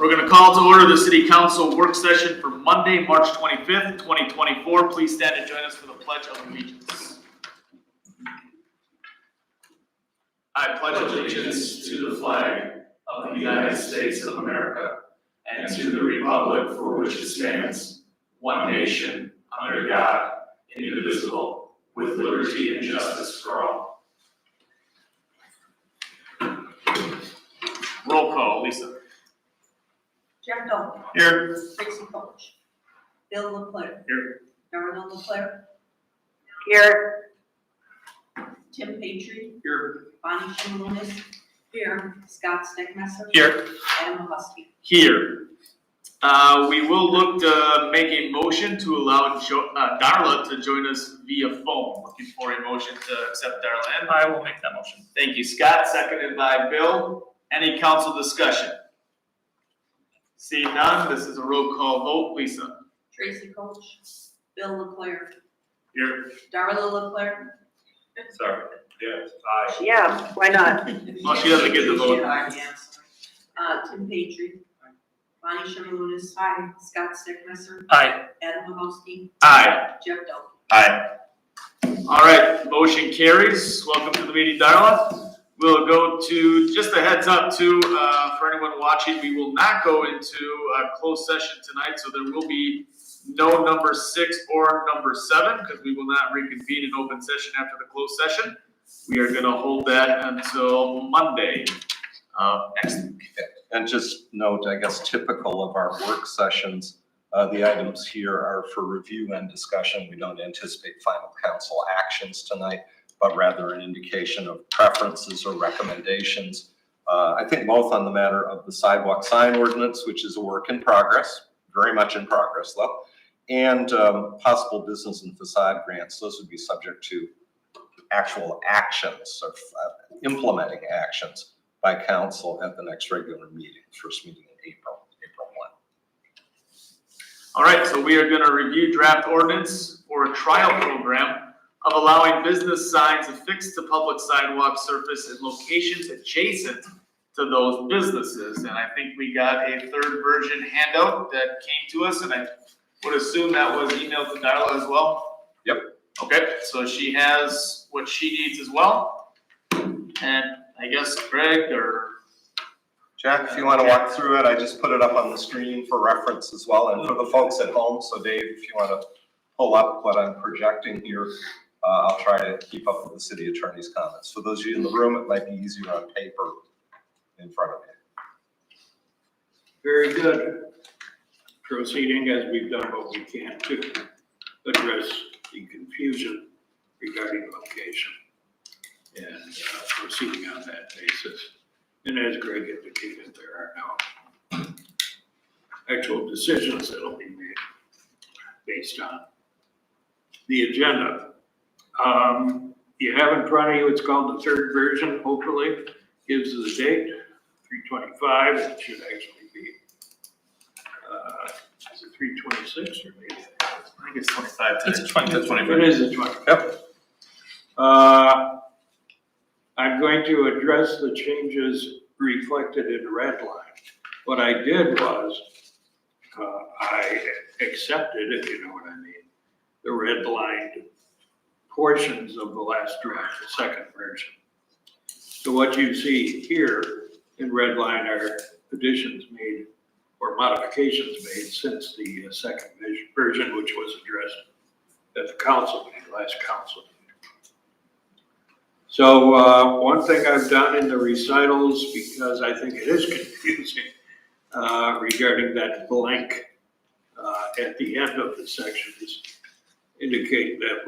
We're going to call to order the City Council work session for Monday, March 25th, 2024. Please stand and join us for the Pledge of Allegiance. I pledge allegiance to the flag of the United States of America and to the republic for which it stands, one nation, under God, indivisible, with liberty and justice for all. Roll call, Lisa. Jeff Dolan. Here. Tracy Coach. Bill Leclerc. Here. Darla Leclerc. Here. Tim Patry. Here. Bonnie Shimelonis. Here. Scott Steckmesser. Here. Adam Mahusky. Here. We will look to make a motion to allow Darla to join us via phone. Looking for a motion to accept Darla in. I will make that motion. Thank you, Scott. Seconded by Bill. Any council discussion? Seeing none, this is a roll call vote. Lisa. Tracy Coach. Bill Leclerc. Here. Darla Leclerc. Sorry. Yes. Aye. Yeah, why not? Well, she doesn't get the vote. Tim Patry. Bonnie Shimelonis. Aye. Scott Steckmesser. Aye. Adam Mahusky. Aye. Jeff Dolan. Aye. All right, motion carries. Welcome to the meeting, Darla. We'll go to, just a heads up too, for anyone watching, we will not go into a closed session tonight, so there will be no number 6 or number 7, because we will not reconvene in open session after the closed session. We are gonna hold that until Monday next week. And just note, I guess typical of our work sessions, the items here are for review and discussion. We don't anticipate final council actions tonight, but rather an indication of preferences or recommendations. I think both on the matter of the sidewalk sign ordinance, which is a work in progress, very much in progress though, and possible business and facade grants. Those would be subject to actual actions or implementing actions by council at the next regular meeting, first meeting in April 1. All right, so we are gonna review draft ordinance for a trial program of allowing business signs affixed to public sidewalk surface in locations adjacent to those businesses. And I think we got a third version handout that came to us, and I would assume that was emailed to Darla as well? Yep. Okay, so she has what she needs as well. And I guess Greg or Jack, if you want to walk through it, I just put it up on the screen for reference as well, and for the folks at home. So Dave, if you want to pull up what I'm projecting here, I'll try to keep up with the city attorney's comments. For those of you in the room, it might be easier on paper in front of you. Very good. Proceeding as we've done what we can to address the confusion regarding location and proceeding on that basis. And as Greg indicated, there are now actual decisions that will be made based on the agenda. You have in front of you, it's called the third version, hopefully, gives the date, 3/25, it should actually be, is it 3/26 or maybe? I think it's 25 today. It's 25. It is the 25. Yep. I'm going to address the changes reflected in red line. What I did was, I accepted, if you know what I mean, the red lined portions of the last draft, the second version. So what you see here in red line are additions made or modifications made since the second version, which was addressed at the council meeting, last council meeting. So one thing I've done in the recitals, because I think it is confusing regarding that blank at the end of the section, is indicate that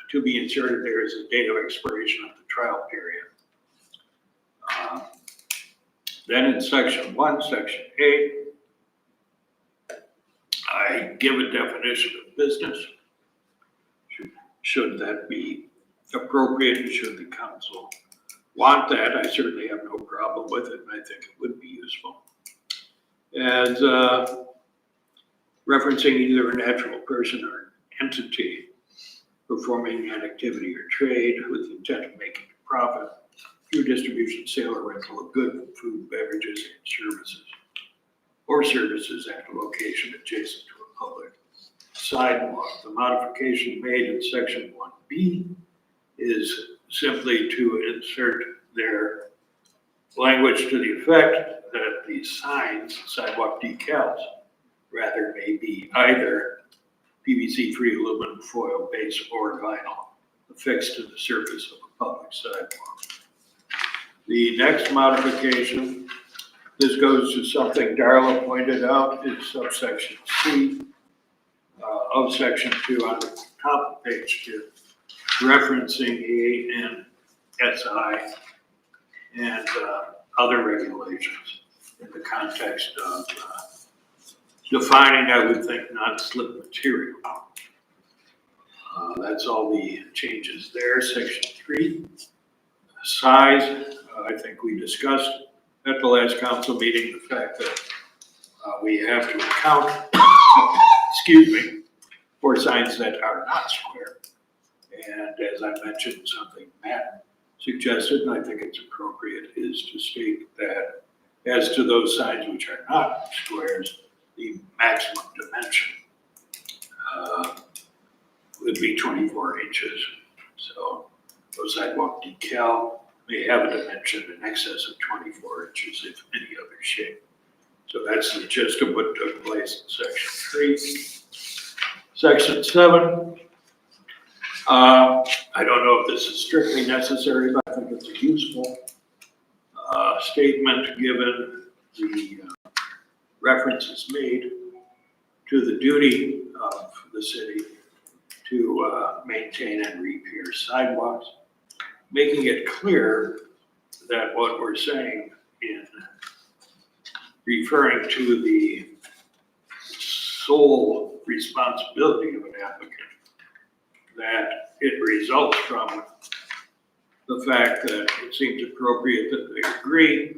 to be inserted there is a date of expiration of the trial period. Then in section 1, section 8, I give a definition of business. Should that be appropriate? Should the council want that? I certainly have no problem with it, and I think it would be useful. As referencing either a natural person or an entity performing an activity or trade with the intent of making a profit through distribution, sale, or rental of goods, food, beverages, and services, or services at a location adjacent to a public sidewalk. The modification made in section 1B is simply to insert their language to the effect that the signs, sidewalk decals, rather may be either PVC-free aluminum foil base or vinyl affixed to the surface of a public sidewalk. The next modification, this goes to something Darla pointed out, is subsection C of section 2 on the top of page 2, referencing ANSI and other regulations in the context of defining, I would think, non-slip material. That's all the changes there. Section 3, size. I think we discussed at the last council meeting the fact that we have to account, excuse me, for signs that are not square. And as I mentioned, something Matt suggested, and I think it's appropriate, is to state that as to those signs which are not squares, the maximum dimension would be 24 inches. So those sidewalk decal may have a dimension in excess of 24 inches if any other shape. So that's the gist of what took place in section 3. Section 7, I don't know if this is strictly necessary, but I think it's a useful statement given the references made to the duty of the city to maintain and repair sidewalks, making it clear that what we're saying in referring to the sole responsibility of an applicant, that it results from the fact that it seems appropriate that they agree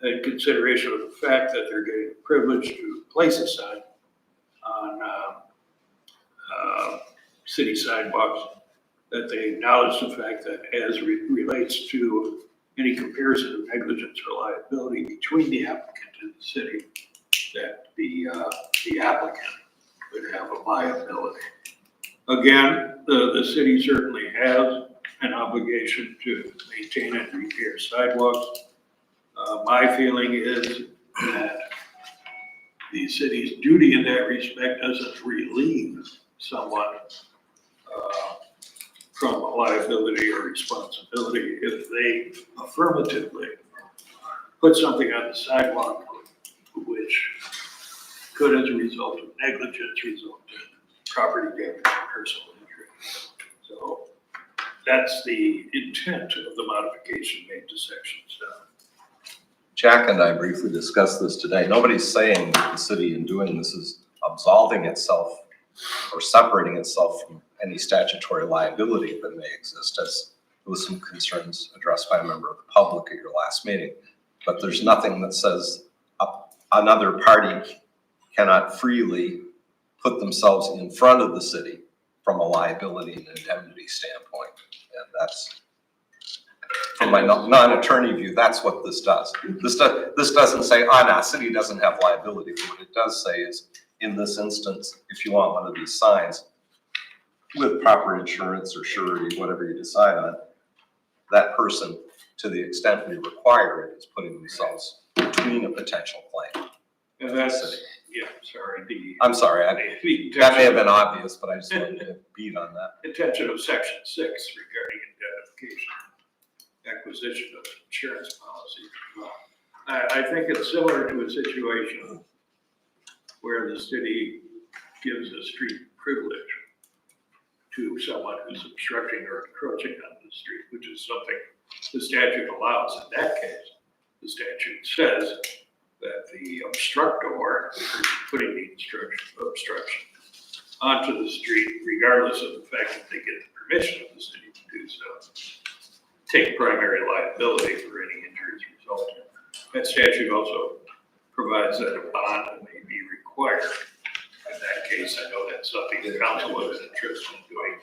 in consideration of the fact that they're getting privilege to place a sign on city sidewalks, that they acknowledge the fact that as relates to any comparison of negligence or liability between the applicant and the city, that the applicant would have a liability. Again, the city certainly has an obligation to maintain and repair sidewalks. My feeling is that the city's duty in that respect doesn't relieve someone from liability or responsibility if they affirmatively put something on the sidewalk which could, as a result of negligence, result in property damage or personal injury. So that's the intent of the modification made to section 7. Jack and I briefly discussed this today. Nobody's saying that the city in doing this is absolving itself or separating itself from any statutory liability that may exist, as there was some concerns addressed by a member of the public at your last meeting. But there's nothing that says another party cannot freely put themselves in front of the city from a liability and indemnity standpoint. And that's, from my non-attorney view, that's what this does. This doesn't say, no, city doesn't have liability. But what it does say is, in this instance, if you want one of these signs with proper insurance or surety, whatever you decide on, that person, to the extent we require it, is putting themselves between a potential claim. And that's, yeah, sorry, I'm sorry, that may have been obvious, but I just wanted to beat on that. intention of section 6 regarding indemnification, acquisition of insurance policy. Well, I think it's similar to a situation where the city gives a street privilege to someone who's obstructing or encroaching on the street, which is something the statute allows. In that case, the statute says that the obstructor, the person putting the obstruction onto the street, regardless of the fact that they get the permission of the city to do so, take primary liability for any injuries resulting. That statute also provides that a bond may be required. In that case, I know that's something the council was interested in doing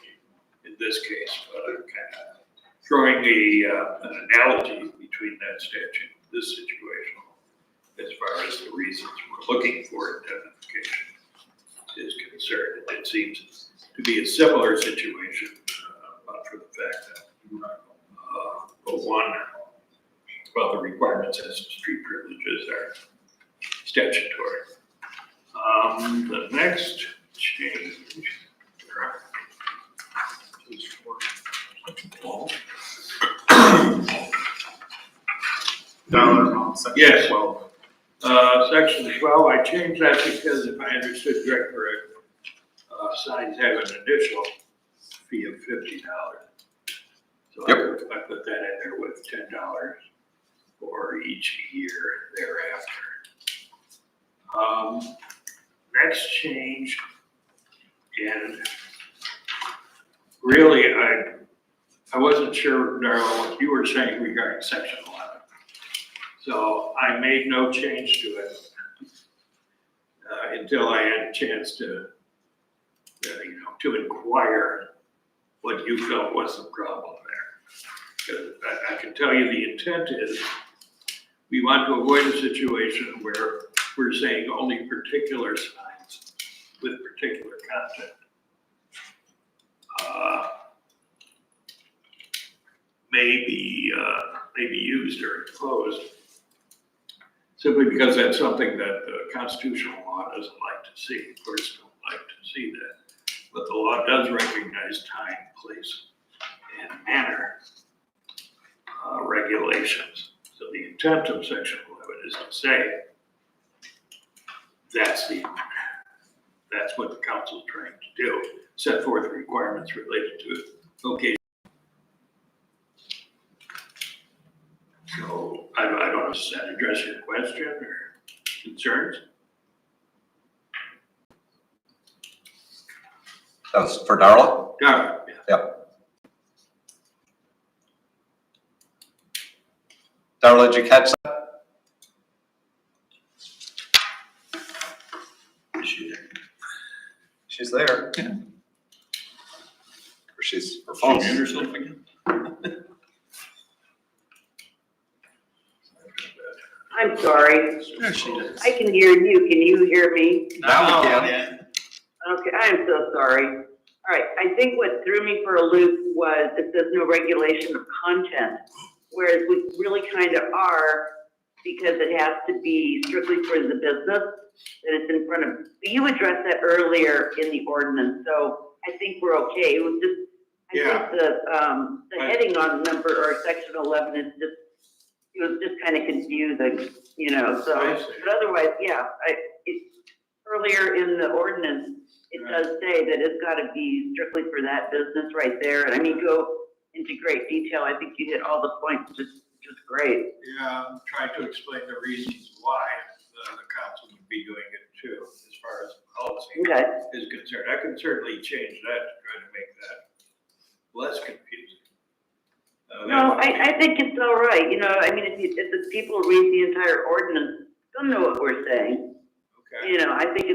in this case, but I'm kind of throwing an analogy between that statute and this situation. as far as the reasons we're looking for indemnification is concerned. It seems to be a similar situation, but for the fact that, the requirements as to street privileges are statutory. The next change is for Dollar amount, section Yes. 12. Section 12, I changed that because if I understood Greg correct, signs have an additional fee of $50. So I put that in there with $10 for each year thereafter. Next change, and really, I wasn't sure, Darrell, what you were saying regarding section 11. So I made no change to it until I had a chance to inquire what you felt was the problem there. 'Cause I can tell you the intent is we want to avoid a situation where we're saying only particular signs with particular content may be used or imposed, simply because that's something that the constitutional law doesn't like to see. Of course, don't like to see that. But the law does recognize time, place, and manner regulations. So the intent of section 11 is to say that's what the council is trying to do, set forth requirements related to location. So I don't know, does that address your question or concerns? That was for Darla? Yeah. Darla, did you catch that? Is she there? She's there. Yeah. Or her phone's. She muted herself again? I'm sorry. There she is. I can hear you. Can you hear me? Now we can. Okay, I'm so sorry. All right, I think what threw me for a loop was it says no regulation of content, whereas we really kind of are because it has to be strictly for the business that it's in front of. But you addressed that earlier in the ordinance, so I think we're okay. It was just, I think the heading on number or section 11 is just, it was just kind of confusing, so, but otherwise, yeah, earlier in the ordinance, it does say that it's gotta be strictly for that business right there, and I mean, go into great detail, I think you hit all the points, just great. Yeah, I'm trying to explain the reasons why the council would be doing it too, as far as policy Okay, is concerned. I can certainly change that to try to make that less confusing. no, I think it's all right, I mean, if the people read the entire ordinance, they'll know what we're saying. Okay. I think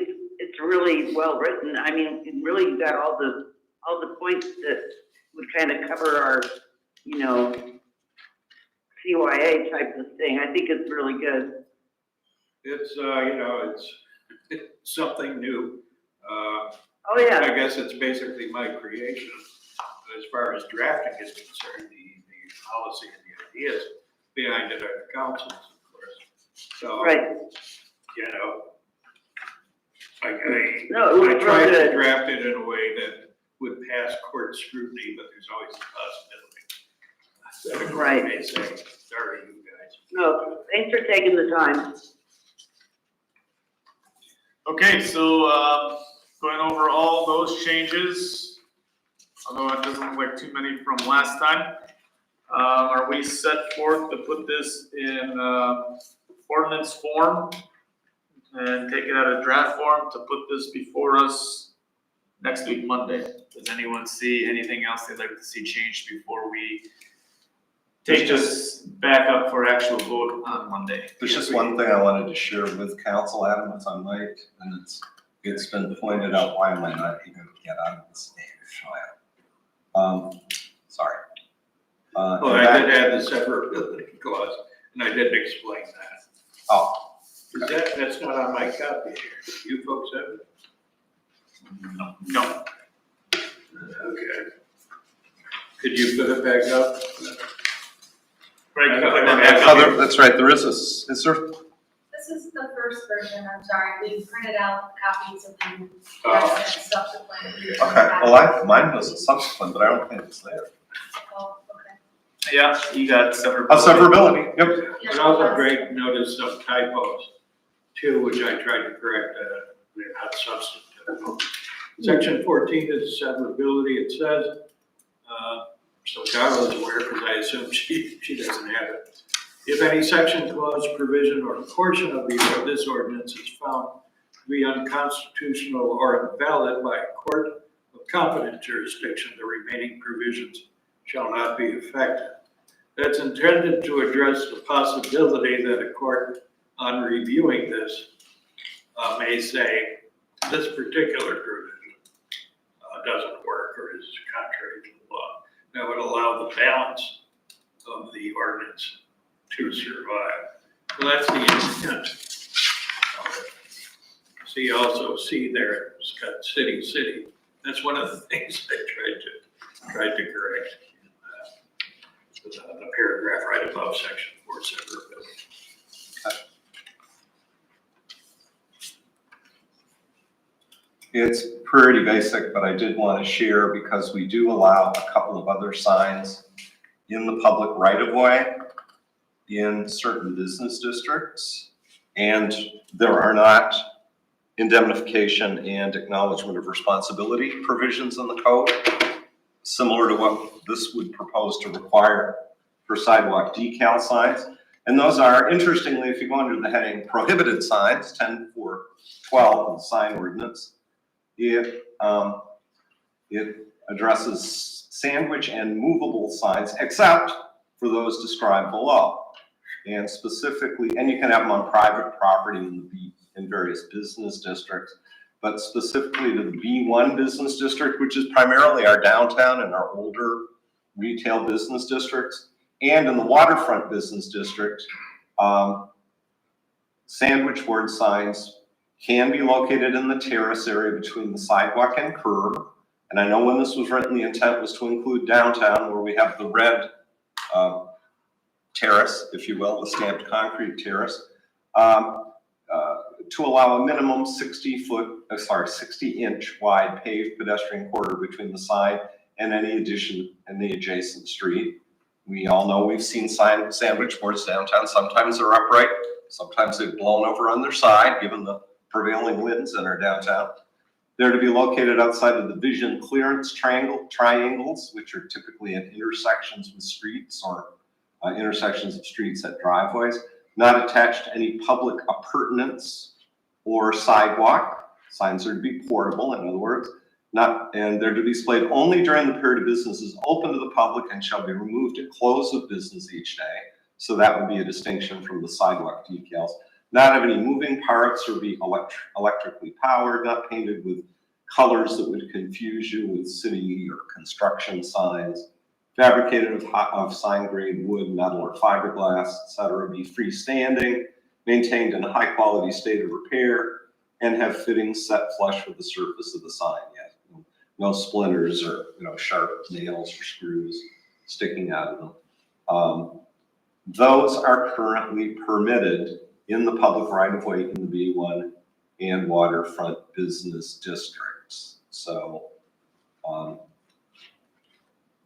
it's really well written. I mean, it really got all the points that would kind of cover our, CYA type of thing. I think it's really good. It's, it's something new. Oh, yeah. I guess it's basically my creation as far as drafting is concerned, the policy and the ideas behind it are the council's, of course. So, Right. No, it was I real tried to good. draft it in a way that would pass court scrutiny, but there's always a possibility. Right. May say, sorry, you guys. No, thanks for taking the time. Okay, so, going over all those changes, although it doesn't look like too many from last time. Are we set forth to put this in, ordinance form? And take it out of draft form to put this before us next week, Monday? Does anyone see anything else they'd like to see changed before we take this back up for actual vote on Monday? There's just one thing I wanted to share with council, Adam, if I might, and it's been pointed out, why am I not even get out of this damn sorry. Well, I did add the separate clause, and I did explain that. Oh, That's not on my copy here. You folks have it? No. Okay. Could you put it back up? Right, I- put that I- back up. Oh, that's right, there is is there? This is the first version, I'm sorry, we printed out copies of them, Oh. that's subsequent. Mine was a subsequent, but I don't think it's there. Oh, okay. Yeah, you got separate. Severability, yep. Yeah, But also that's- Greg noticed some typos too, which I tried to correct, they're not substantive. Section 14 is severability, it says, so Darla's aware, because I assume she doesn't have it. If any section, clause, provision, or portion of this ordinance is found to be unconstitutional or invalid by a court of competent jurisdiction, the remaining provisions shall not be affected. That's intended to address the possibility that a court, on reviewing this, may say this particular provision doesn't work or is contrary to the law. That would allow the balance of the ordinance to survive. So that's the intent of it. So you also see there, it's got city. That's one of the things I tried to correct. The paragraph right above section 4 severability. It's pretty basic, but I did want to share because we do allow a couple of other signs in the public right of way in certain business districts. And there are not indemnification and acknowledgement of responsibility provisions in the code, similar to what this would propose to require for sidewalk decal signs. And those are, interestingly, if you go under the heading prohibited signs, 10.4.12 of the sign ordinance, it addresses sandwich and movable signs, except for those described below. And specifically, and you can have them on private property in various business districts, but specifically to the B1 business district, which is primarily our downtown and our older retail business districts, and in the waterfront business district, sandwich board signs can be located in the terrace area between the sidewalk and curb. And I know when this was written, the intent was to include downtown where we have the red terrace, if you will, the stamped concrete terrace, to allow a minimum 60-inch wide paved pedestrian corridor between the sign and any addition in the adjacent street. We all know we've seen sandwich boards downtown. Sometimes they're upright, sometimes they've blown over on their side, given the prevailing winds in our downtown. They're to be located outside of the vision clearance triangles, which are typically at intersections with streets or intersections of streets at driveways, not attached to any public appurtenance or sidewalk. Signs are to be portable, in other words, and they're to be displayed only during the period of business is open to the public and shall be removed at close of business each day. So that would be a distinction from the sidewalk decals. Not have any moving parts or be electrically powered, not painted with colors that would confuse you with city or construction signs, fabricated of sign grade wood, metal, or fiberglass, etc. Be freestanding, maintained in a high quality state of repair, and have fittings set flush with the surface of the sign. Yet no splinters or sharp nails or screws sticking out of them. Those are currently permitted in the public right of way in the B1 and waterfront business districts. So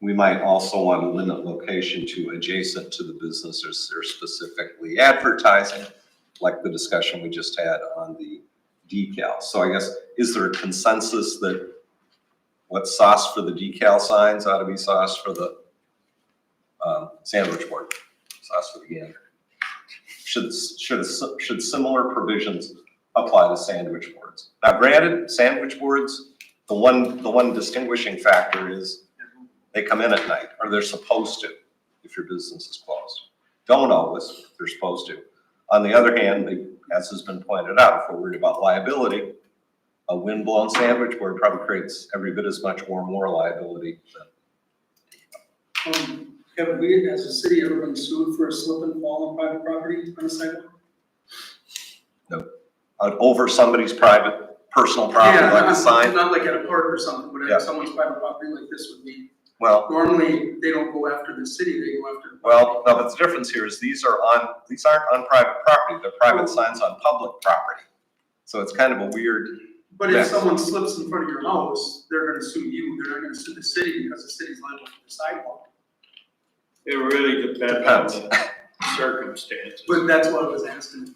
we might also want to limit location to adjacent to the businesses they're specifically advertising, like the discussion we just had on the decal. So I guess, is there a consensus that what's sauce for the decal signs ought to be sauce for the sandwich board, sauce for the gander? Should similar provisions apply to sandwich boards? Now, granted, sandwich boards, the one distinguishing factor is they come in at night, or they're supposed to, if your business is closed. Don't always, they're supposed to. On the other hand, as has been pointed out, if we're worried about liability, a windblown sandwich board probably creates every bit as much or more liability than. Have we, as a city, ever been sued for a slip and fall on private property on a sidewalk? Over somebody's private, personal property, Yeah, like a sign? not like at a park or something, but Yeah. at someone's private property like this would be. Well, Normally, they don't go after the city, they go after. no, but the difference here is these aren't on private property, they're private signs on public property. So it's kind of a weird, But if Yes. someone slips in front of your house, they're gonna sue you, they're not gonna sue the city because the city's liable for the sidewalk. It really depends on the circumstances. But that's what I was asking.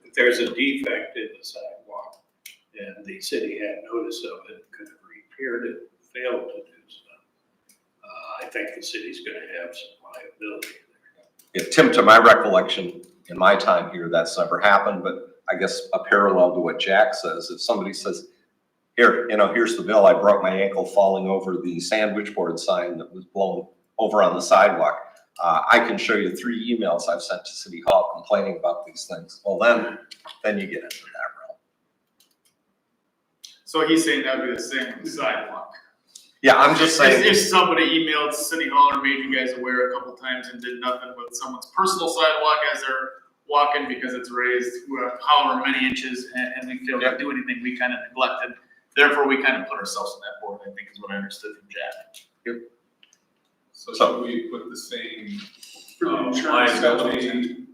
If there's a defect in the sidewalk and the city had notice of it, could have repaired it, failed to do so, I think the city's gonna have some liability there. yeah, Tim, to my recollection, in my time here, that's never happened, but I guess a parallel to what Jack says, if somebody says, here, here's the bill, I broke my ankle falling over the sandwich board sign that was blown over on the sidewalk. I can show you 3 emails I've sent to City Hall complaining about these things. Well, then you get into that realm. So he's saying that would be the same with the sidewalk. Yeah, I'm just saying, If somebody emailed City Hall or made you guys aware a couple times and did nothing with someone's personal sidewalk as they're walking because it's raised however many inches and we failed to do anything, we kind of neglected. Therefore, we kind of put ourselves in that board, I think is what I understood from Jack. So should we put the same For the insurance liability,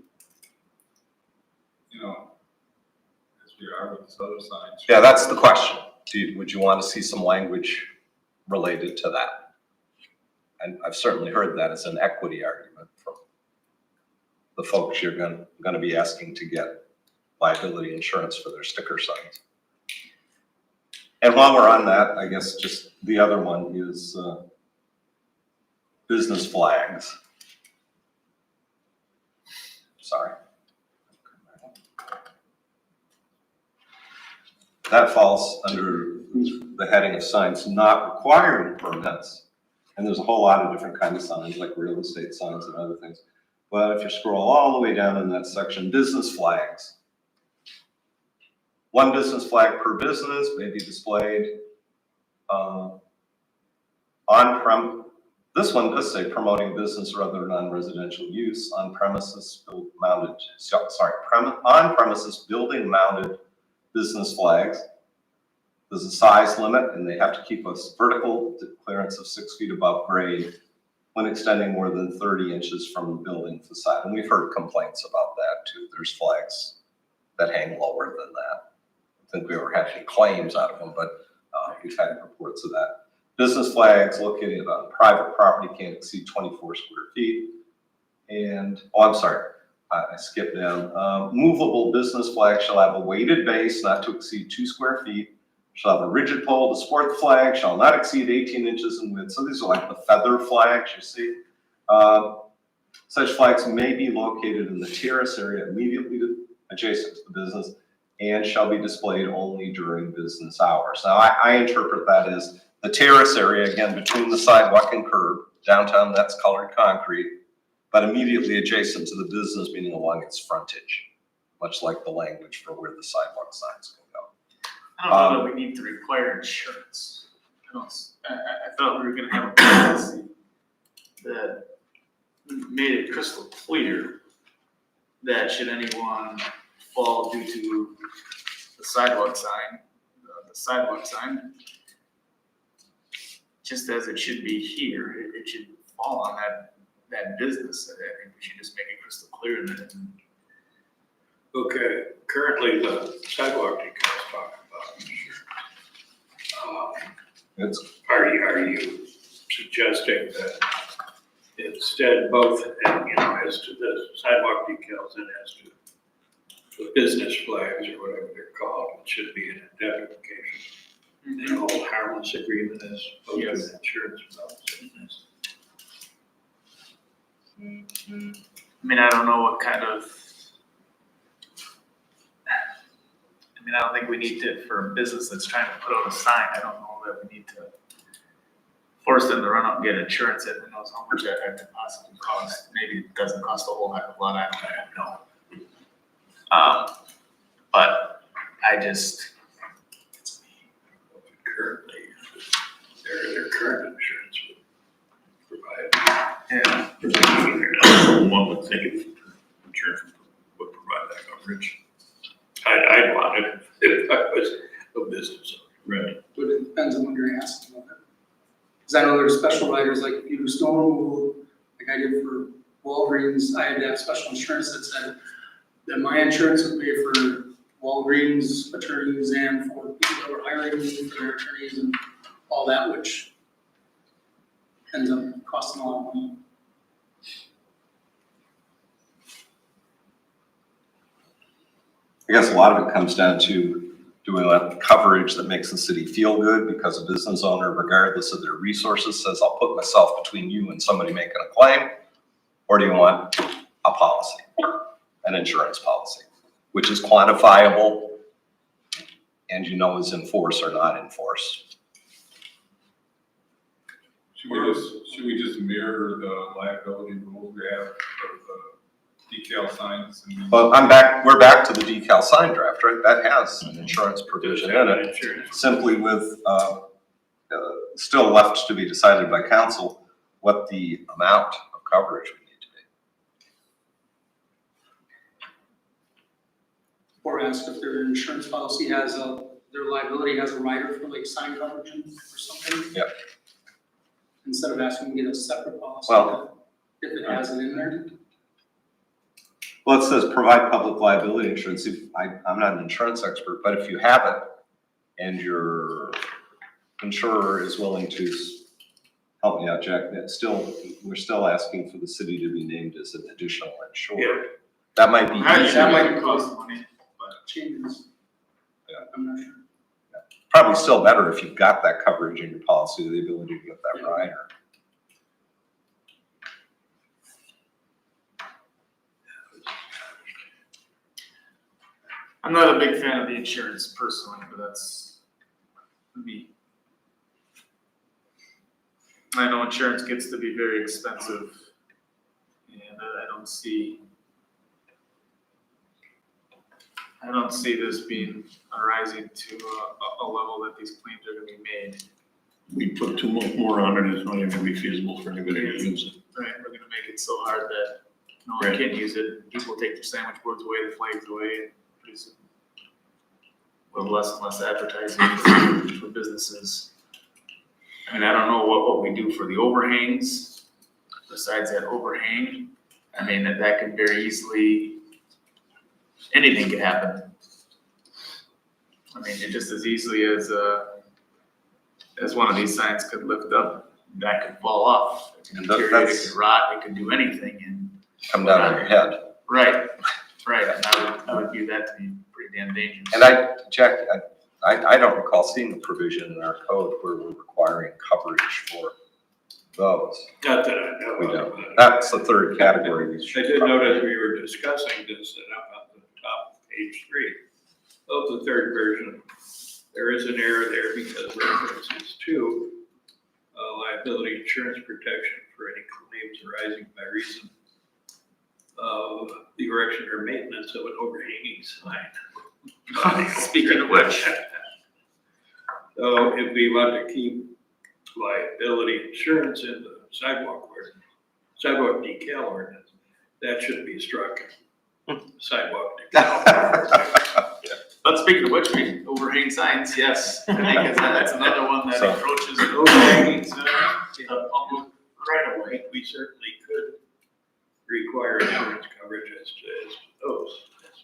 as we are with this other sign? yeah, that's the question. Would you want to see some language related to that? And I've certainly heard that as an equity argument from the folks you're going to be asking to get liability insurance for their sticker signs. And while we're on that, I guess just the other one is business flags. Sorry. That falls under the heading of signs not requiring permits. And there's a whole lot of different kinds of signs, like real estate signs and other things. But if you scroll all the way down in that section, business flags. 1 business flag per business may be displayed on-prem. This one does say promoting business or other non-residential use on premises on-premises building mounted business flags. There's a size limit and they have to keep a vertical clearance of 6 feet above grade when extending more than 30 inches from the building facade. And we've heard complaints about that too. There's flags that hang lower than that. I think we ever had any claims out of them, but we've had reports of that. Business flags located on private property can't exceed 24 square feet. And, I'm sorry, I skipped down. Movable business flag shall have a weighted base not to exceed 2 square feet, shall have a rigid pole to support the flag, shall not exceed 18 inches in width. So these are like the feather flags you see. Such flags may be located in the terrace area immediately adjacent to the business and shall be displayed only during business hours. Now, I interpret that as the terrace area, again, between the sidewalk and curb. Downtown, that's colored concrete, but immediately adjacent to the business, meaning along its frontage, much like the language for where the sidewalk signs can go. I don't know that we need to require insurance. I thought we were gonna have a policy that made it crystal clear that should anyone fall due to the sidewalk sign, just as it should be here, it should fall on that business. I think we should just make it crystal clear that. Okay, currently the sidewalk decals talk about. Are you suggesting that instead both, as to the sidewalk decals and as to the business flags or whatever they're called, it should be an indemnification? An old harmless agreement as opposed to an insurance policy. I don't know what kind of. I don't think we need to, for a business that's trying to put out a sign, I don't know that we need to force them to run out and get insurance. And who knows how much that could possibly cost. Maybe it doesn't cost a whole heck of a lot, I don't know. But I just. Currently, their current insurance would provide. Yeah. One would think if insurance would provide that coverage. I'd want it if I was a business owner. Right. But it depends on what you're asking about it. Cause I know there's special riders, like if you do snow removal, like I did for Walgreens, I had to have special insurance that said that my insurance would pay for Walgreens attorneys and for the people that were hiring me for their attorneys and all that, which ends up costing a lot of money. I guess a lot of it comes down to, do we want coverage that makes the city feel good because a business owner, regardless of their resources, says, I'll put myself between you and somebody making a claim? Or do you want a policy, an insurance policy, which is quantifiable and you know is in force or not in force? Should we just mirror the liability rules we have for the decal signs? And Well, we're back to the decal sign draft, right? That has an insurance provision in it. Insurance. Simply with, still left to be decided by council what the amount of coverage would need to be. Or ask if their insurance policy has their liability has a rider for like sign coverage or something. Yep. Instead of asking to get a separate policy, Well- if it has it in there. Well, it says provide public liability insurance. I'm not an insurance expert, but if you have it and your insurer is willing to, help me out, Jack, we're still asking for the city to be named as an additional insurer. Yeah. That might be That easier. might cost money. Changes. Yeah. I'm not sure. Probably still better if you've got that coverage in your policy, the ability to get that rider. I'm not a big fan of the insurance personally, but that's me. I know insurance gets to be very expensive, and I don't see this being rising to a level that these claims are gonna be made. We put too much more on it, it's not even gonna be feasible for anybody to use it. Right, we're gonna make it so hard that no one Right. can use it. People take their sandwich boards away, the flags away, and pretty soon we'll have less and less advertising for businesses. I mean, I don't know what we do for the overhangs, besides that overhang. I mean, that could very easily, anything could happen. I mean, it just as easily as one of these signs could lift up, that could fall off. It could And deteriorate, it that's- could rot, it could do anything, and Come down on your head. right, and I would view that to be pretty damn dangerous. And Jack, I don't recall seeing the provision in our code where we're requiring coverage for those. Not that I know We of. don't. That's the third category. We I should did cover. notice we were discussing this, and up on the top of page 3 of the third version, there is an error there because references to liability insurance protection for any claims arising by reason of the erection or maintenance of an overhanging sign. Speaking of which. So if we want to keep liability insurance in the sidewalk decal ordinance, that should be struck. Sidewalk decal. But speaking of which, overhang signs, yes, I think that's another one that So- approaches Overhanging signs, the public right away. we certainly could require insurance coverage as to those, as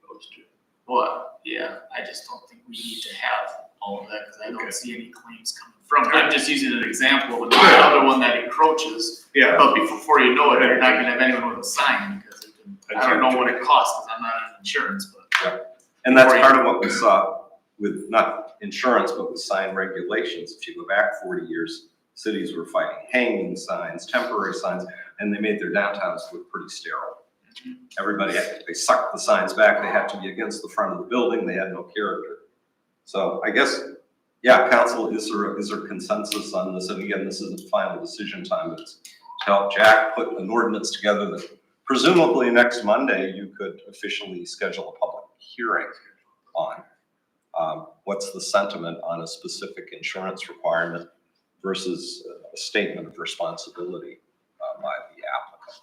opposed to. But, yeah, I just don't think we need to have all of that, because I don't see any claims coming from it. I'm just using an example of another one that encroaches, Yeah. but before you know it, you're not gonna have anyone with a sign, because it can, I don't know what it costs, because I'm not in insurance, but. And that's part of what we saw with not insurance, but with sign regulations. If you go back 40 years, cities were fighting hanging signs, temporary signs, and they made their downtowns look pretty sterile. Everybody, they sucked the signs back. They had to be against the front of the building. They had no character. So I guess, yeah, council, is there consensus on this? And again, this isn't final decision time, but it's to help Jack put an ordinance together that presumably next Monday, you could officially schedule a public hearing on. What's the sentiment on a specific insurance requirement versus a statement of responsibility by the applicant?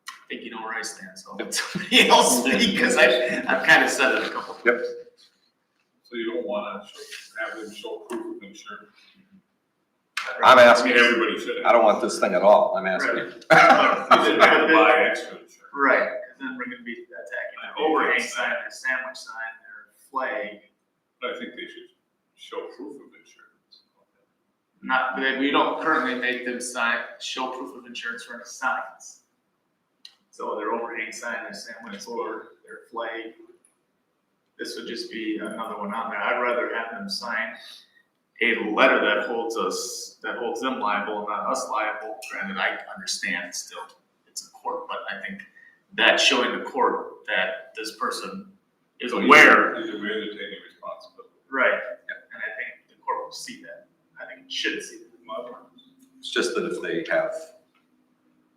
I think, know where I stand, so let somebody else speak, because I've kind of said it a couple times. So you don't wanna have them show proof of insurance? I'm asking, I mean, everybody should. I don't want this thing at all, I'm asking. You didn't have to buy extra insurance. Right, because then we're gonna be attacking an overhang sign, their sandwich sign, their flag. But I think they should show proof of insurance. Not, we don't currently make them show proof of insurance for any signs. So their overhang sign, their sandwich, or their flag. This would just be another one on there. I'd rather have them sign a letter that holds them liable and not us liable. Granted, I understand still, it's a court, but I think that showing the court that this person is aware. Is aware that taking responsibility. Right, and I think the court will see that. I think it should see that. It's just that if they have,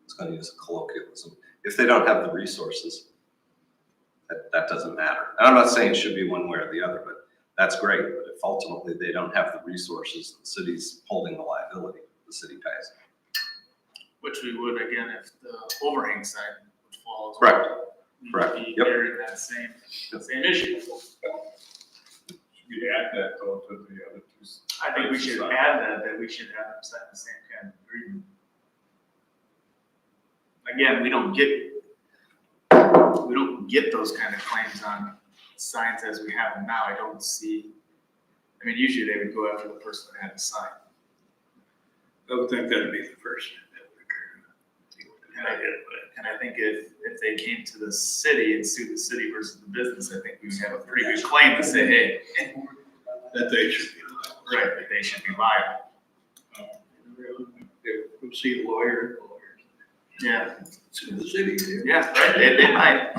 it's gonna use a colloquialism, if they don't have the resources, that doesn't matter. And I'm not saying it should be one way or the other, but that's great. But if ultimately they don't have the resources, the city's holding the liability, the city pays. Which we would, again, if the overhang sign would fall. as well. Correct. We Correct. would be Yep. carrying that same issue. Should we add that though to the other two? I think we should add that we should have them sign the same kind of agreement. Again, we don't get those kind of claims on signs as we have them now. I don't see, I mean, usually they would go after the person that had the sign. I would think that'd be the first that would occur. And I think if they came to the city and sued the city versus the business, I think we would have a pretty good claim to say, hey, That they should be liable. right, that they should be liable. We'll see the lawyer. Yeah, Sue the city too. yeah, right, they might.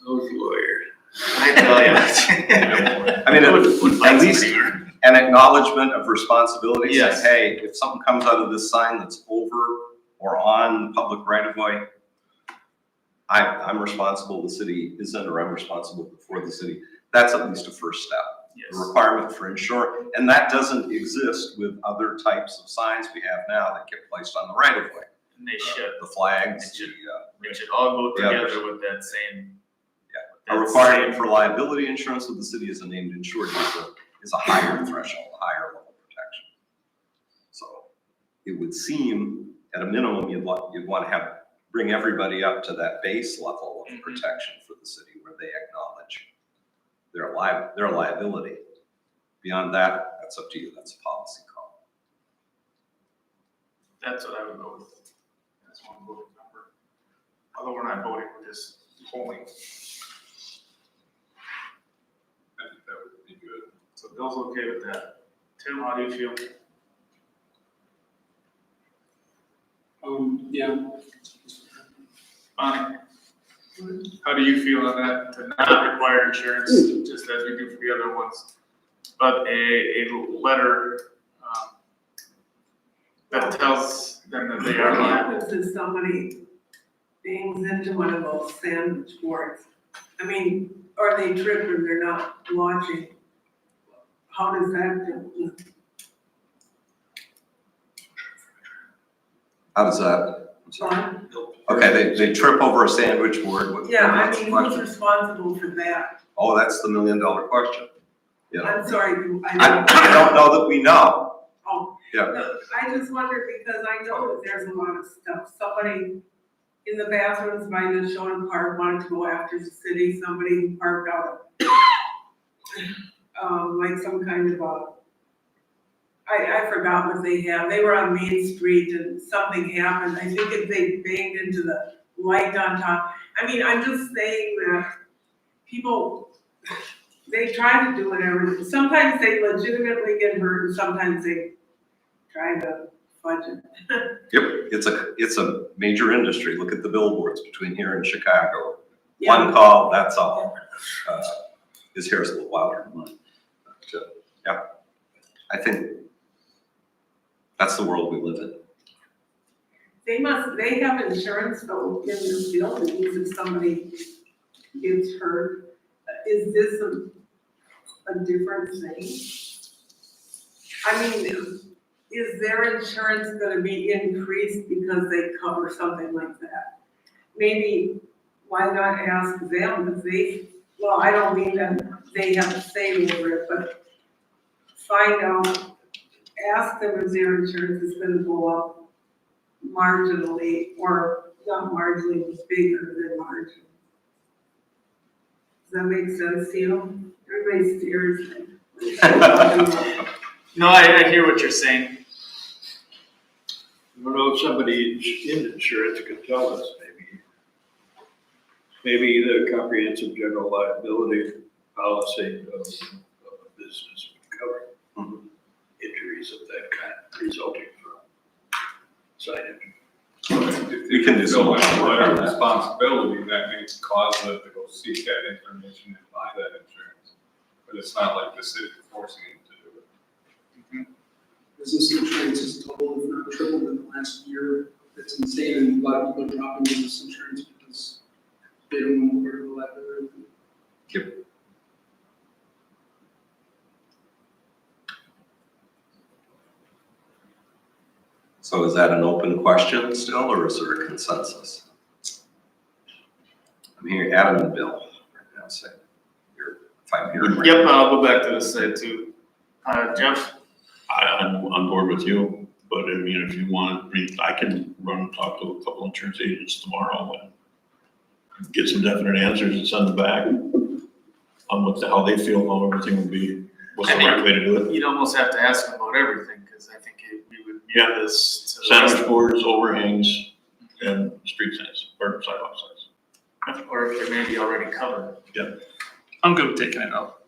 Those lawyers. I tell you. I mean, Would at least Weaver. an acknowledgement of responsibility, say, Yes. hey, if something comes out of this sign that's over or on public right of way, I'm responsible, the city isn't, or I'm responsible before the city. That's at least a first step. The Yes, requirement for insurance, and that doesn't exist with other types of signs we have now that get placed on the right of way. and they should, The flags, they should all go Yeah. together with that same. a that requirement same- for liability insurance with the city as a named insured is a higher threshold, a higher level of protection. So it would seem, at a minimum, you'd want to bring everybody up to that base level of Mhm. protection for the city where they acknowledge their liability. Beyond that, that's up to you, that's a policy call. That's what I would go with. That's one voting number. Although we're not voting, we're just polling. I think that would be good. So Bill's okay with that. Tim, how do you feel? Yeah. Bonnie? How do you feel on that, to not require insurance, just as we do for the other ones? But a letter, that tells them that they are What liable. happens if somebody bangs into one of those sandwich boards? I mean, or they trip and they're not watching. How does that go? How does that, I'm sorry. Fine. Okay, they trip over a sandwich board with. Yeah, I mean, who's responsible for that? Oh, that's the $1 million question. You know, I'm sorry, I don't know that we know. Oh, Yeah. no, I just wonder because I know that there's a lot of stuff. Somebody in the bathrooms by the Shona Park wanted to go after the city, somebody who parked out like some kind of I forgot what they have. They were on Main Street and something happened. I think if they banged into the light on top. I mean, I'm just saying that people, they try to do whatever. Sometimes they legitimately get hurt and sometimes they try to fudge it. Yep, it's a major industry. Look at the billboards between here and Chicago. Yeah. One call, that's all. His hair's a little wilder than mine. But, yeah, I think that's the world we live in. They have insurance though in this building if somebody gets hurt. Is this a different thing? I mean, is their insurance gonna be increased because they cover something like that? Maybe, why not ask them if they, well, I don't mean that they have to say over it, but find out, ask them if their insurance is gonna go up marginally, or not marginally, but bigger than marginal. Does that make sense to you? Everybody stares at me. No, I hear what you're saying. I don't know if somebody in insurance could tell us, maybe the comprehensive general liability policy of a business would cover injuries of that kind resulting from signage. We can do some Feel like work on a that. responsibility that may cause them to go seek that information and buy that insurance. But it's not like the city forcing them to do it. Business insurance is doubled, if not tripled in the last year. It's insane, and a lot of people are dropping business insurance because they don't know where to let it. So is that an open question still, or is there a consensus? I'm hearing Adam and Bill right now say, if I'm hearing right. Yep, I'll go back to this side too. Jeff? I'm on board with you, but I mean, if you want, I can run and talk to a couple insurance agents tomorrow and get some definite answers and send them back on how they feel, how everything would be, what's the right way to do it. You'd almost have to ask them about everything, because I think we would Yeah. need this to. Sandwich boards, overhangs, and street signs, or sidewalk signs. Or if they're maybe already covered. I'm good with taking it out,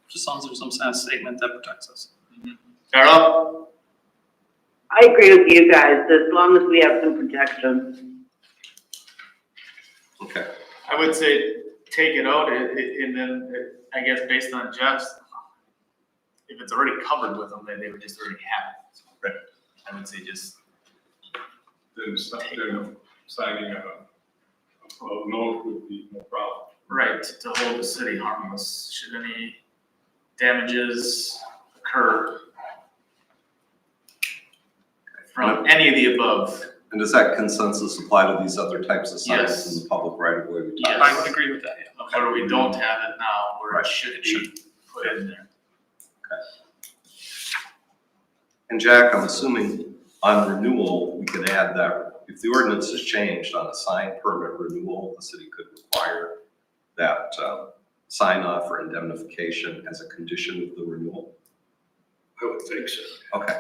just as long as there's some kind of statement that protects us. Carol? I agree with you guys, as long as we have some protection. Okay, I would say take it out and then, I guess based on Jeff's, if it's already covered with them, then they would just already have it. Right. I would say just, Then signing a note would be no problem. right, to hold the city harmless should any damages occur from any of the above. and does that consensus apply to these other types of signs Yes. in the public right of way? we talked Yes. I would agree with that, yeah. Where we don't have it now, where Right. it should be put in there. And Jack, I'm assuming on renewal, we can add that if the ordinance is changed on a sign permit renewal, the city could require that sign off or indemnification as a condition of the renewal. I would think so. Okay.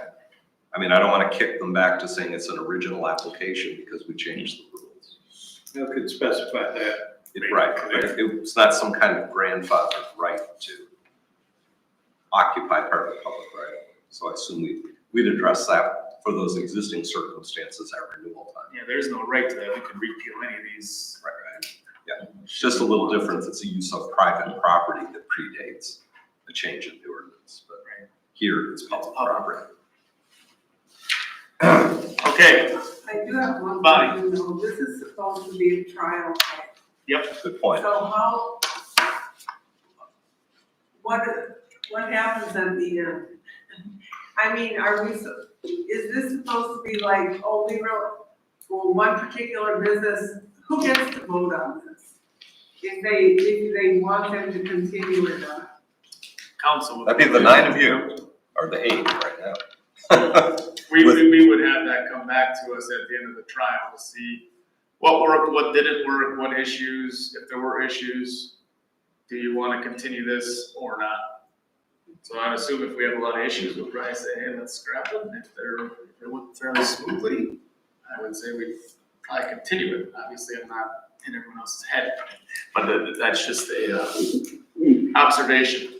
I mean, I don't want to kick them back to saying it's an original application because we changed the rules. You could specify that. Right, but it's not some kind of grandfathered right to occupy part of the public right. So I assume we'd address that for those existing circumstances at renewal time. Yeah, there's no right to that. We could repeal any of these. Right. Yeah, it's just a little different. It's a use of private property that predates a change in the ordinance, but here it's public property. Okay, I do have one Bonnie. thing, though, this is supposed to be a trial. Good point. So how, what happens at the end? I mean, is this supposed to be like, oh, for one particular business, who gets to vote on this? If they want them to continue or not? council. would- That'd be the 9 of you, or the 8 right now. We would have that come back to us at the end of the trial to see what worked, what didn't work, what issues, if there were issues. Do you want to continue this or not? So I'd assume if we have a lot of issues, we'll probably say, hey, let's scrap them. If they went fairly smoothly, I would say we'd probably continue it. Obviously, I'm not in everyone else's head, but that's just a observation.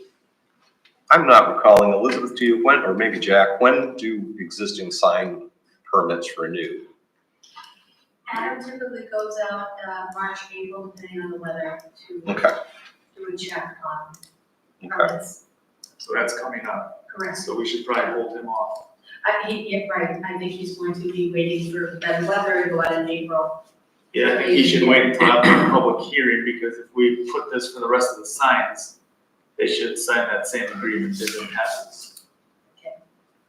I'm not recalling, Elizabeth, do you, when, or maybe Jack, when do existing sign permits renew? Adam typically goes out, March, April, depending on the weather, to Okay, do a check on okay. permits. So that's coming up. Correct. So we should probably hold him off. Right, I think he's going to be waiting for better weather to go out in April. Yeah, I think he should wait until after the public hearing, because if we put this for the rest of the signs, they should sign that same agreement if it passes.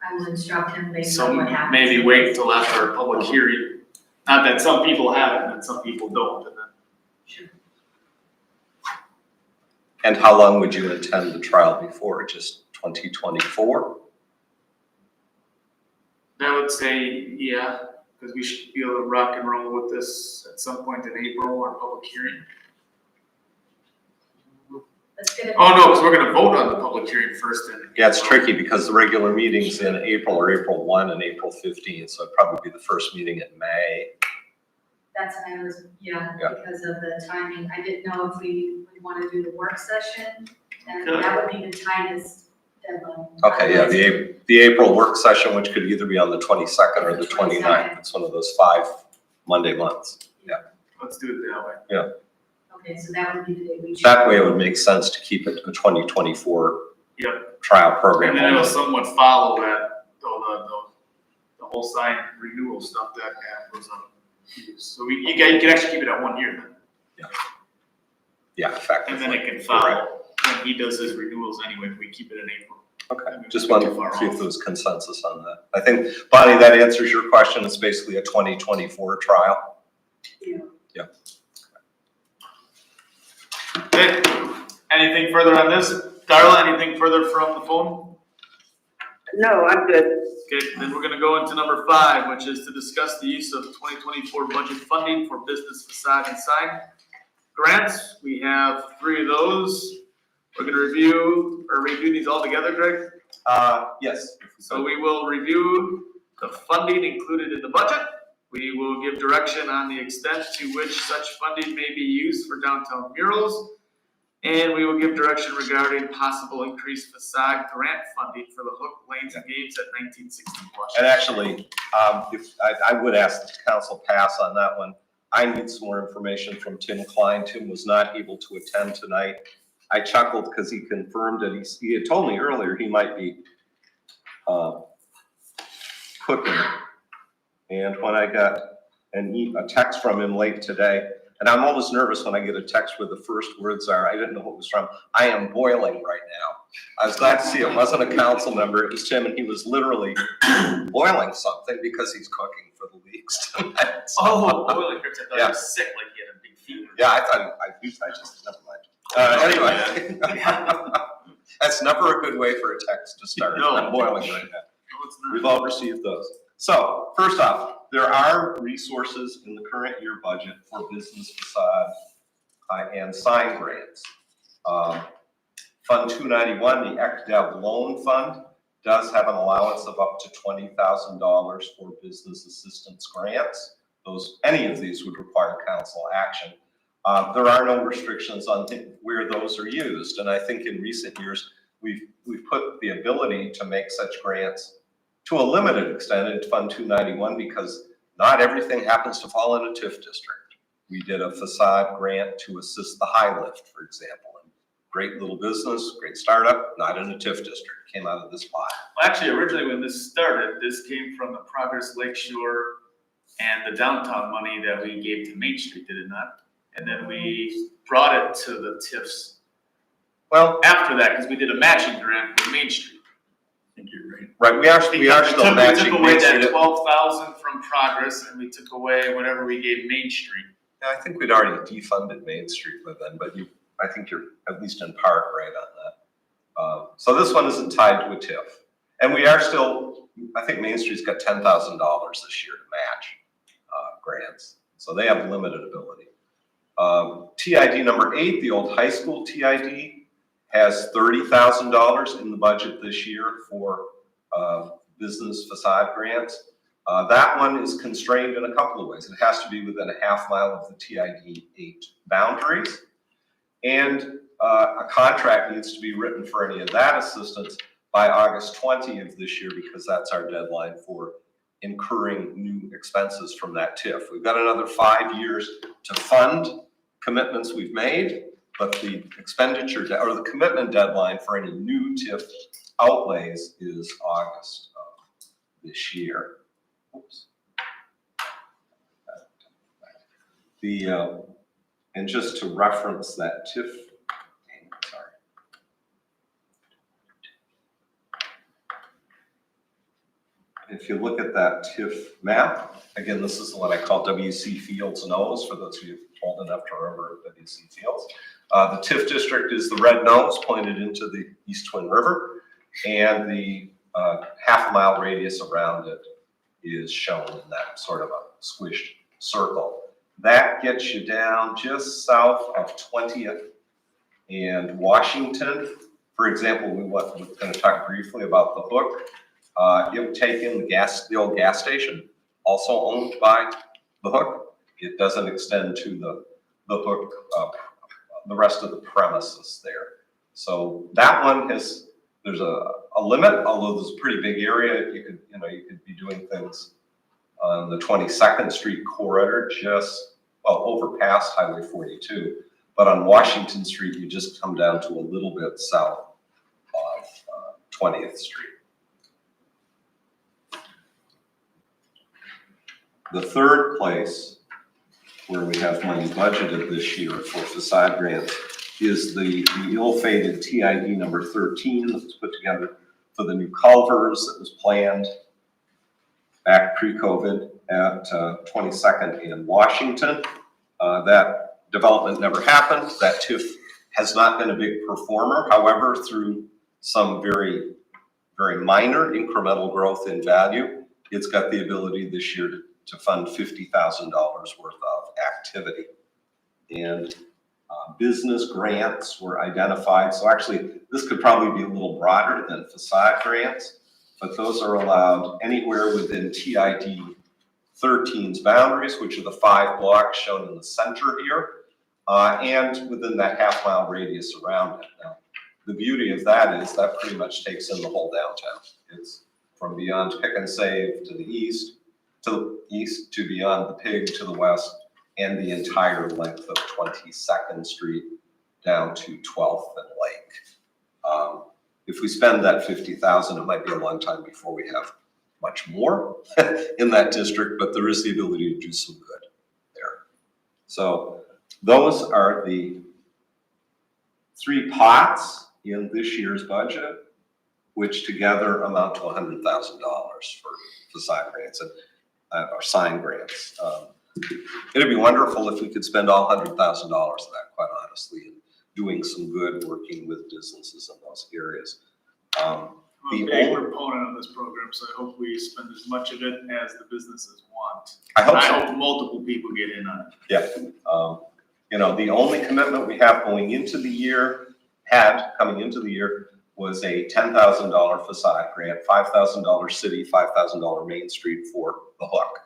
I will instruct him based So on what happens. maybe wait until after our public hearing. Not that some people have it and some people don't, and then Sure. And how long would you attend the trial before? Just 2024? I would say, yeah, because we should be able to rock and roll with this at some point in April, our public hearing. Let's get it. Oh, no, because we're gonna vote on the public hearing first and. Yeah, it's tricky because the regular meeting's in April or April 1 and April 15, so it'd probably be the first meeting in May. That's what I was, Yeah. because of the timing. I didn't know if we would want to do the work session, and Good. that would be the tightest deadline. Okay, yeah, Otherwise, the April work session, which could either be on the 22nd or the 29th. It's one of those 5 Monday months. Let's do it that way. Okay, so that would be the day we. That way it would make sense to keep it to the 2024 Yep. trial program. And then it'll somewhat follow that, the whole sign renewal stuff that goes on. So you can actually keep it at 1 year then. Yeah, effective. And then it can follow when he does his renewals anyway, if we keep it in April. Okay, I mean, just we're wanted too far to see if off. there was consensus on that. I think, Bonnie, that answers your question. It's basically a 2024 trial. Okay, anything further on this? Darla, anything further from the phone? No, I'm good. Okay, then we're gonna go into number 5, which is to discuss the use of 2024 budget funding for business facade and sign grants. We have 3 of those. We're gonna review these all together, Greg? Yes. So we will review the funding included in the budget. We will give direction on the extent to which such funding may be used for downtown murals. And we will give direction regarding possible increased facade grant funding for the Hook Lanes and Gates at 1960 And Washington. actually, if, I would ask the council pass on that one. I need some more information from Tim Klein. Tim was not able to attend tonight. I chuckled because he confirmed that he had told me earlier he might be cooking. And when I got a text from him late today, and I'm always nervous when I get a text where the first words are, I didn't know what it was from. I am boiling right now. I was glad to see it wasn't a council member, it was Tim, and he was literally boiling something because he's cooking for the leagues tonight. So- Oh, boiling grits, I thought Yeah. he was sick, like he had a big fever. Yeah, I thought, I just, never mind. Anyway, that's never a good way for a text to start. No. I'm boiling right now. No, it's not. We've all received those. So, first off, there are resources in the current year budget for business facade and sign grants. Fund 291, the ECDEV loan fund, does have an allowance of up to $20,000 for business assistance grants. Any of these would require council action. There are no restrictions on where those are used, and I think in recent years, we've put the ability to make such grants to a limited extent in Fund 291 because not everything happens to fall in a TIF district. We did a facade grant to assist the High Lift, for example. And great little business, great startup, not in a TIF district, came out of this pot. Well, actually, originally when this started, this came from the Progress Lakeshore and the downtown money that we gave to Main Street, did it not? And then we brought it to the TIFs Well, after that, because we did a matching grant with Main Street. I think you're right. right, we are still We matching. took away Main that Street. 12,000 from Progress, and we took away whatever we gave Main Street. Yeah, I think we'd already defunded Main Street by then, but I think you're at least in part right on that. So this one isn't tied to a TIF. And we are still, I think Main Street's got $10,000 this year to match grants. So they have limited ability. TID number 8, the old high school TID, has $30,000 in the budget this year for business facade grants. That one is constrained in a couple of ways. It has to be within a half mile of the TID 8 boundaries. And a contract needs to be written for any of that assistance by August 20 of this year because that's our deadline for incurring new expenses from that TIF. We've got another 5 years to fund commitments we've made, but the expenditure or the commitment deadline for any new TIF outlays is August of this year. Oops. And just to reference that TIF, sorry. if you look at that TIF map, again, this is what I call WC Fields nose, for those of you old enough to remember WC Fields. The TIF district is the red nose pointed into the East Twin River, and the half a mile radius around it is shown in that sort of a squished circle. That gets you down just south of 20th and Washington. For example, we're going to talk briefly about the Hook. It would take in the old gas station, also owned by the Hook. It doesn't extend to the Hook, the rest of the premises there. So that one there's a limit, although there's a pretty big area. You could be doing things on the 22nd Street corridor, just over past Highway 42. But on Washington Street, you just come down to a little bit south of 20th Street. The third place where we have money budgeted this year for facade grants is the ill-fated TID number 13 that was put together for the new culvers that was planned back pre-COVID at 22nd in Washington. That development never happened. That TIF has not been a big performer. However, through some very, very minor incremental growth in value, it's got the ability this year to fund $50,000 worth of activity. And business grants were identified. So actually, this could probably be a little broader than facade grants, but those are allowed anywhere within TID 13's boundaries, which are the 5 blocks shown in the center here, and within that half mile radius around it. Now, the beauty of that is that pretty much takes in the whole downtown. It's from beyond Pick and Save to the east, to beyond the Pig to the west, and the entire length of 22nd Street down to 12th and Lake. If we spend that $50,000, it might be a long time before we have much more in that district, but there is the ability to do some good there. So those are the 3 pots in this year's budget, which together amount to $100,000 for facade grants and or sign grants. It'd be wonderful if we could spend all $100,000 of that, quite honestly, in doing some good, working with businesses in those areas. I'm a big proponent of this program, so I hope we spend as much of it as the businesses want. I hope so. I hope multiple people get in on it. Yeah. The only commitment we have coming into the year was a $10,000 facade grant, $5,000 city, $5,000 Main Street for the Hook.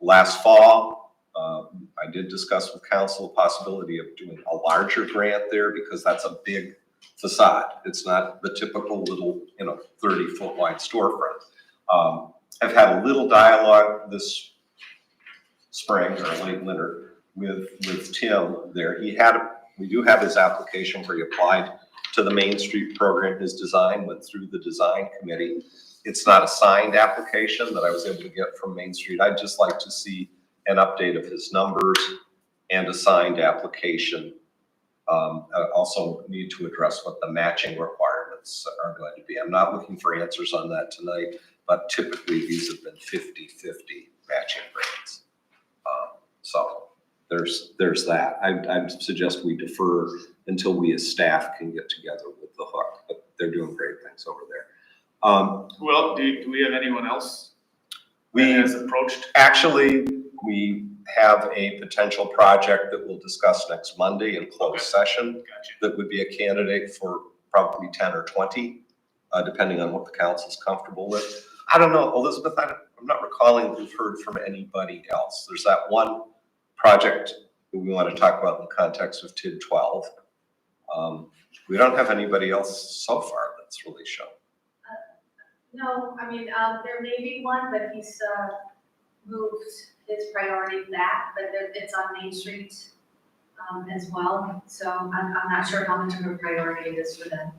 Last fall, I did discuss with council the possibility of doing a larger grant there because that's a big facade. It's not the typical little, 30-foot wide storefront. I've had a little dialogue this spring or late winter with Tim there. We do have his application where he applied to the Main Street program. His design went through the design committee. It's not a signed application that I was able to get from Main Street. I'd just like to see an update of his numbers and a signed application. I also need to address what the matching requirements are going to be. I'm not looking for answers on that tonight, but typically these have been 50-50 matching grants. So there's that. I suggest we defer until we as staff can get together with the Hook, but they're doing great things over there. Well, do we have anyone else that We has approached? actually, we have a potential project that we'll discuss next Monday in closed session Gotcha. that would be a candidate for probably 10 or 20, depending on what the council's comfortable with. I don't know, Elizabeth, I'm not recalling we've heard from anybody else. There's that one project that we want to talk about in the context of TID 12. We don't have anybody else so far that's really shown. No, there may be one, but he's moved his priority back, but it's on Main Street as well. So I'm not sure how much of a priority it is for them.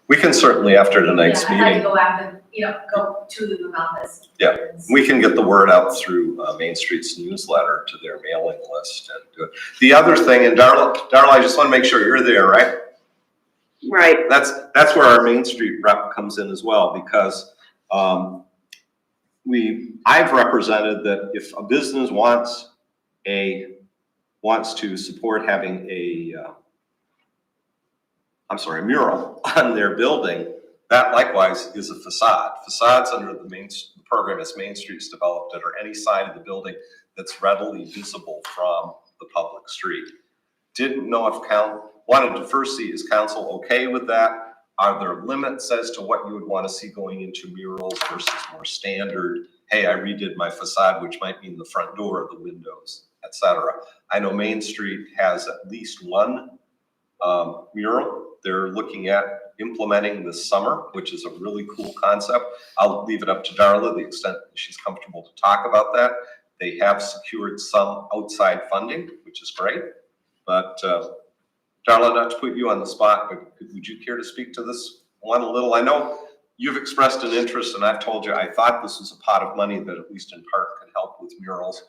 We can certainly, after tonight's Yeah, I'd like to meeting, go after, go to them about this. Yeah. we can get the word out through Main Street's newsletter to their mailing list and do it. The other thing, and Darla, I just want to make sure you're there, right? Right. That's where our Main Street rep comes in as well, because I've represented that if a business wants to support having a mural on their building, that likewise is a facade. Facades under the program as Main Street's developed it, or any side of the building that's readily visible from the public street. Didn't know if wanted to first see, is council okay with that? Are there limits as to what you would want to see going into murals versus more standard? Hey, I redid my facade, which might mean the front door, the windows, etc. I know Main Street has at least one mural they're looking at implementing this summer, which is a really cool concept. I'll leave it up to Darla, the extent that she's comfortable to talk about that. They have secured some outside funding, which is great. But Darla, not to put you on the spot, but would you care to speak to this one a little? I know you've expressed an interest, and I've told you I thought this was a pot of money that at least in part could help with murals.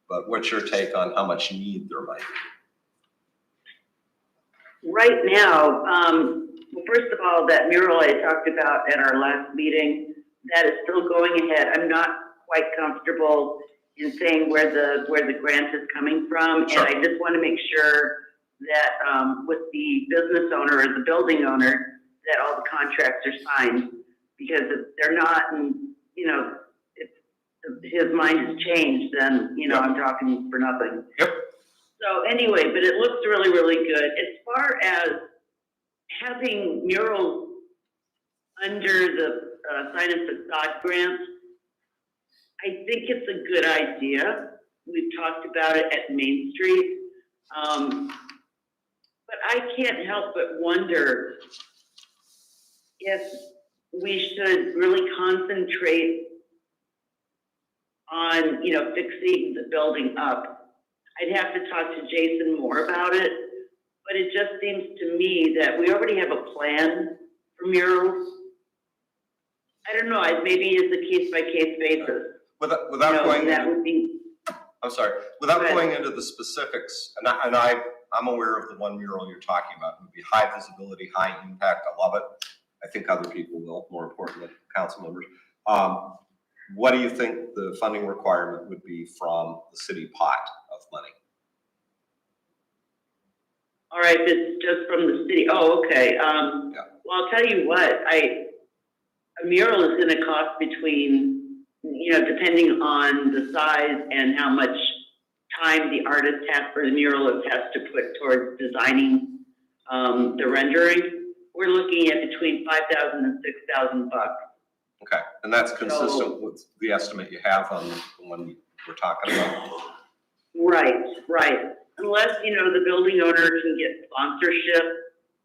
But what's your take on how much need there might be? Right now, well, first of all, that mural I talked about at our last meeting, that is still going ahead. I'm not quite comfortable in saying where the grant is coming from. Sure. And I just want to make sure that with the business owner or the building owner, that all the contracts are signed. Because if they're not, and, you know, if his mind has changed, then, you know, I'm talking for nothing. Yep. So anyway, but it looks really, really good. As far as having murals under the sign and facade grant, I think it's a good idea. We've talked about it at Main Street. But I can't help but wonder if we should really concentrate on, you know, fixing the building up. I'd have to talk to Jason more about it, but it just seems to me that we already have a plan for murals. I don't know, maybe it's a case-by-case basis. Without You know, going that into, would be, I'm sorry, without Go ahead. going into the specifics, and I'm aware of the one mural you're talking about. It would be high visibility, high impact. I love it. I think other people will, more importantly, council members. What do you think the funding requirement would be from the city pot of money? all right, it's just from the city. Oh, okay. Well, I'll tell you what, a mural is gonna cost between, you know, depending on the size and how much time the artist has, or the muralist has to put towards designing the rendering. We're looking at between $5,000 and $6,000. Okay, and that's consistent with the estimate you have on the one we're talking about? Right, right. Unless, you know, the building owner can get sponsorship,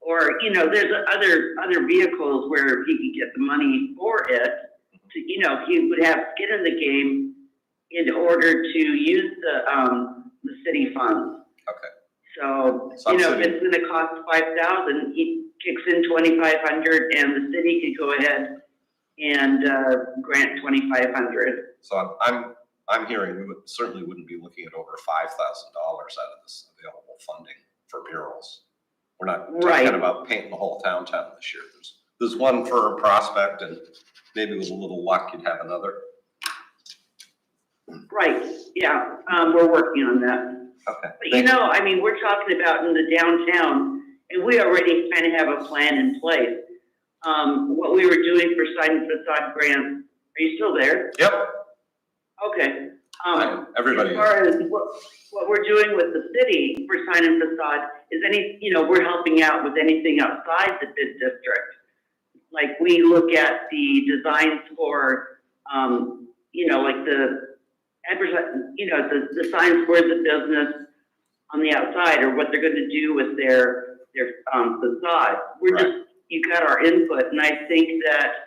or, you know, there's other vehicles where he could get the money for it. To, you know, he would have skin in the game in order to use the city funds. Okay. So, you know, if Subsidy. it's gonna cost $5,000, he kicks in $2,500, and the city could go ahead and grant $2,500. So I'm hearing we certainly wouldn't be looking at over $5,000 out of this available funding for murals. We're not Right. talking about painting the whole downtown this year. There's one firm prospect, and maybe with a little luck, you'd have another. Right, yeah, we're working on that. Okay. But you know, I mean, we're talking about in the downtown, and we already kind of have a plan in place. What we were doing for sign and facade grants, are you still there? Yep. Okay. Everybody As is. far as what we're doing with the city for sign and facade is you know, we're helping out with anything outside the bid district. Like we look at the designs for, you know, like you know, the signs for the business on the outside, or what they're gonna do with their facade. We're Right. just, you got our input, and I think that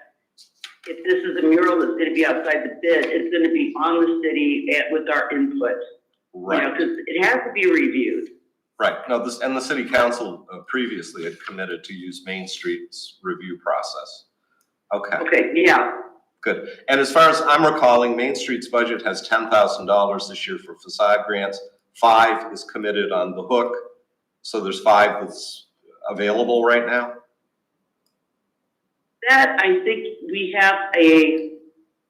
if this is a mural that's gonna be outside the bid, it's gonna be on the city and with our input. You know, Right, because it has to be reviewed. right. No, and the city council previously had committed to use Main Street's review process. Okay. Okay, yeah, Good. And as far as I'm recalling, Main Street's budget has $10,000 this year for facade grants. 5 is committed on the hook. So there's 5 that's available right now. that, I think we have a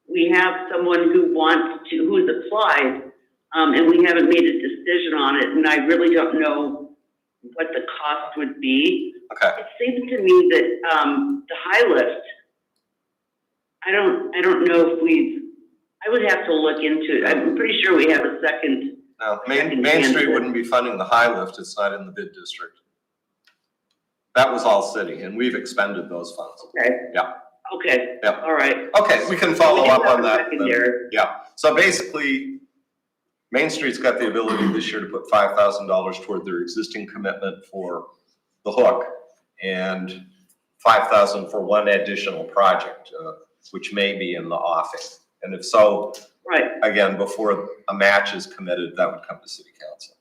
we have someone who's applied, and we haven't made a decision on it, and I really don't know what the cost would be. Okay. It seems to me that, the high lift, I don't know if I would have to look into it. I'm pretty sure we have a second. No, Main Street wouldn't be funding the high lift, it's not in the bid district. That was all city, and we've expended those funds. Okay. Yeah. Okay. Yeah. All right. Okay, we can follow We do up have on a that. secondary. Yeah, so basically, Main Street's got the ability this year to put $5,000 toward their existing commitment for the hook and 5,000 for one additional project, which may be in the offing. And if so, Right. again, before a match is committed, that would come to city council.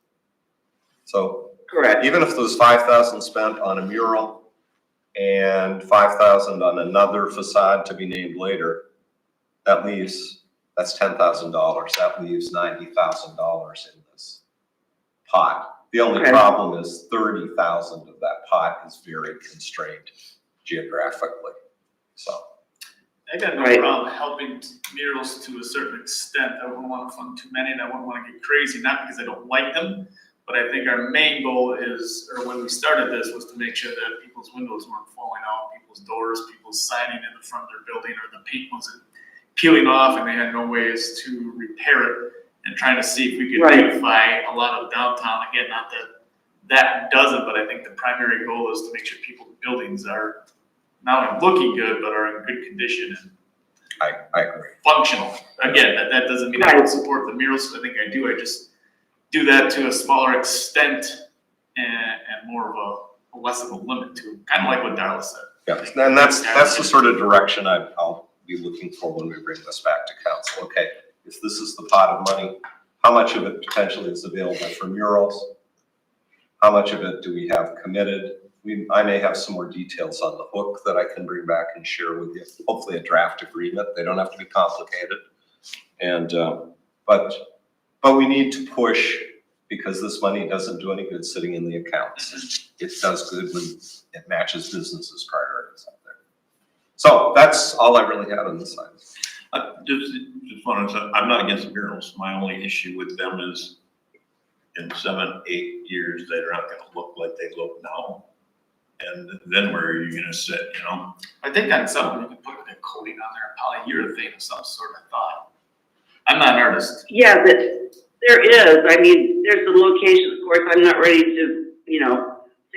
So Correct. even if there's 5,000 spent on a mural and 5,000 on another facade to be named later, that's $10,000. That leaves $90,000 in this pot. The only Okay. problem is 30,000 of that pot is very constrained geographically, so. I got no Right. problem helping murals to a certain extent. I wouldn't want to fund too many and I wouldn't want to get crazy, not because I don't like them, but I think our main goal is, or when we started this, was to make sure that people's windows weren't falling out, people's doors, people's siding in the front of their building, or the paint wasn't peeling off and they had no ways to repair it, and trying to see if we could Right. beautify a lot of downtown. Again, not that doesn't, but I think the primary goal is to make sure people's buildings are not only looking good, but are in good condition and I agree. functional. Again, that doesn't mean I don't support the murals, I think I do, I just do that to a smaller extent and more of a less of a limit to, kind of like what Darla said. Yeah, and that's the sort of direction I'll be looking for when we bring this back to council. Okay, if this is the pot of money, how much of it potentially is available for murals? How much of it do we have committed? I may have some more details on the hook that I can bring back and share with you. Hopefully a draft agreement. They don't have to be complicated. And, but we need to push, because this money doesn't do any good sitting in the accounts. It does good when it matches businesses' priorities out there. So that's all I really had on this side. Just wanted to say, I'm not against the murals. My only issue with them is in 7, 8 years, they're not gonna look like they look now. And then where are you gonna sit, you know? I think on some, you can put a coating on there, polyurethane of some sort, I thought. I'm not an artist. Yeah, but there is. I mean, there's the location, of course, I'm not ready to,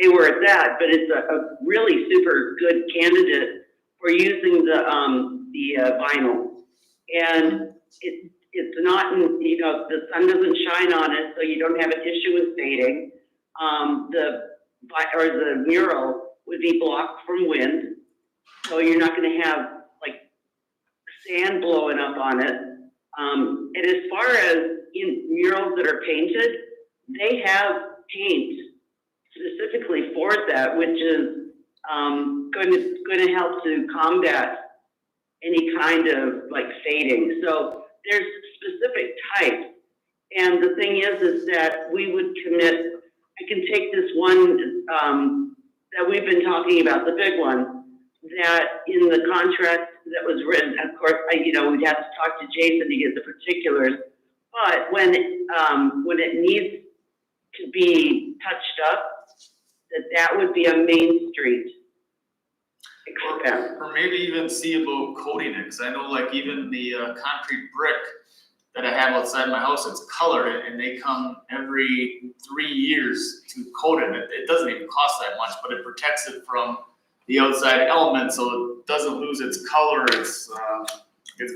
say where it's at, but it's a really super good candidate for using the vinyl. And it's not, the sun doesn't shine on it, so you don't have an issue with fading. The mural would be blocked from wind, so you're not gonna have like sand blowing up on it. And as far as in murals that are painted, they have paint specifically for that, which is going to help to combat any kind of like fading. So there's specific types, and the thing is that we would commit. I can take this one that we've been talking about, the big one, that in the contract that was written, of course, we'd have to talk to Jason to get the particulars, but when it needs to be touched up, that would be a Main Street expense. Or maybe even see about coating it, because I know like even the concrete brick that I have outside my house, it's colored, and they come every 3 years to coat it. It doesn't even cost that much, but it protects it from the outside elements, so it doesn't lose its color, its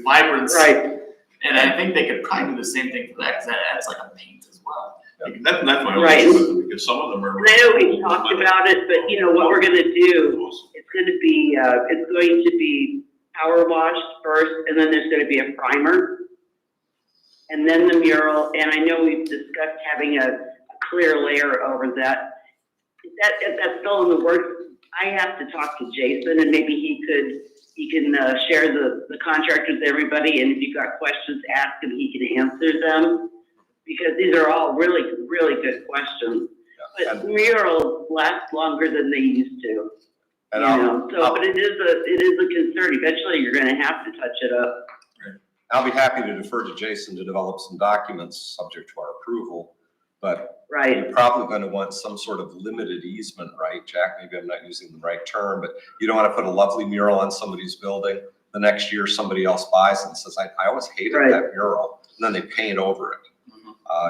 vibrancy. Right. And I think they could probably do the same thing for that, because that adds like a paint as well. That's my only Right. issue with them, because some of them are. I know we talked about it, but what we're gonna do, it's going to be power washed first, and then there's gonna be a primer. And then the mural, and I know we've discussed having a clear layer over that. If that's still in the works, I have to talk to Jason, and maybe he can share the contract with everybody, and if you've got questions, ask him, he can answer them. Because these are all really, really good questions. Yeah. But murals last longer than they used to. And But it is a concern. Eventually, you're gonna have to touch it up. I'll be happy to defer to Jason to develop some documents subject to our approval, but Right, you're probably going to want some sort of limited easement, right, Jack? Maybe I'm not using the right term, but you don't want to put a lovely mural on somebody's building. The next year, somebody else buys it and says, I always hated Right. that mural, and then they paint over it.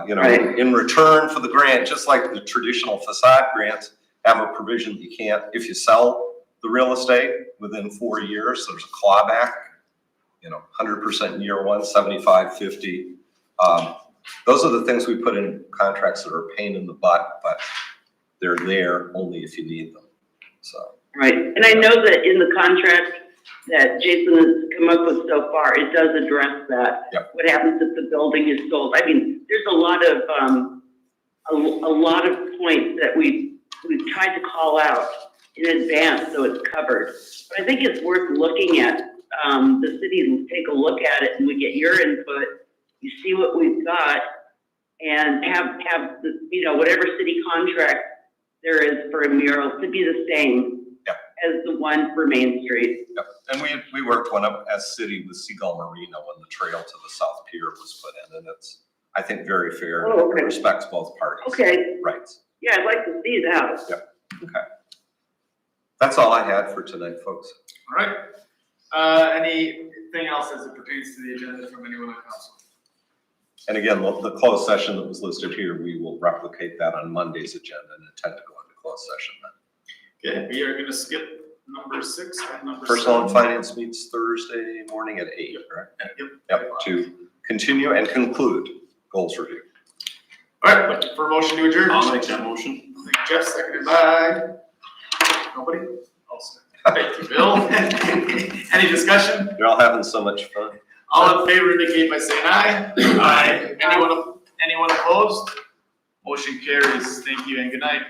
You know, Right. in return for the grant, just like the traditional facade grants have a provision that you can't, if you sell the real estate within 4 years, there's a clawback, 100% in year one, 75, 50. Those are the things we put in contracts that are a pain in the butt, but they're there only if you need them, so. right. And I know that in the contract that Jason has come up with so far, it does address that. Yep. What happens if the building is sold? I mean, there's a lot of points that we've tried to call out in advance, so it's covered. But I think it's worth looking at, the city, take a look at it, and we get your input, you see what we've got, and have the, whatever city contract there is for a mural to be the same Yep. as the one for Main Street. Yep, and we worked one up as city with Seagull Marina when the trail to the South Pier was put in, and it's, I think, very fair and Oh, okay. respects both parties. Okay, Rights. yeah, I'd like to see that. Okay. That's all I had for tonight, folks. All right. Anything else as it pertains to the agenda from anyone on council? And again, the closed session that was listed here, we will replicate that on Monday's agenda and intend to go into closed session then. Okay, we are gonna skip number 6 and number 7. Personnel and Finance meets Thursday morning at 8, correct? Yep, to continue and conclude goals review. All right, looking for a motion to adjourn. I'll make that motion. Thank you, Jeff, seconded by, nobody? I'll second. Thank you, Bill. Any discussion? You're all having so much fun. All in favor indicate by saying aye. Aye. Anyone opposed? Motion carries. Thank you and good night.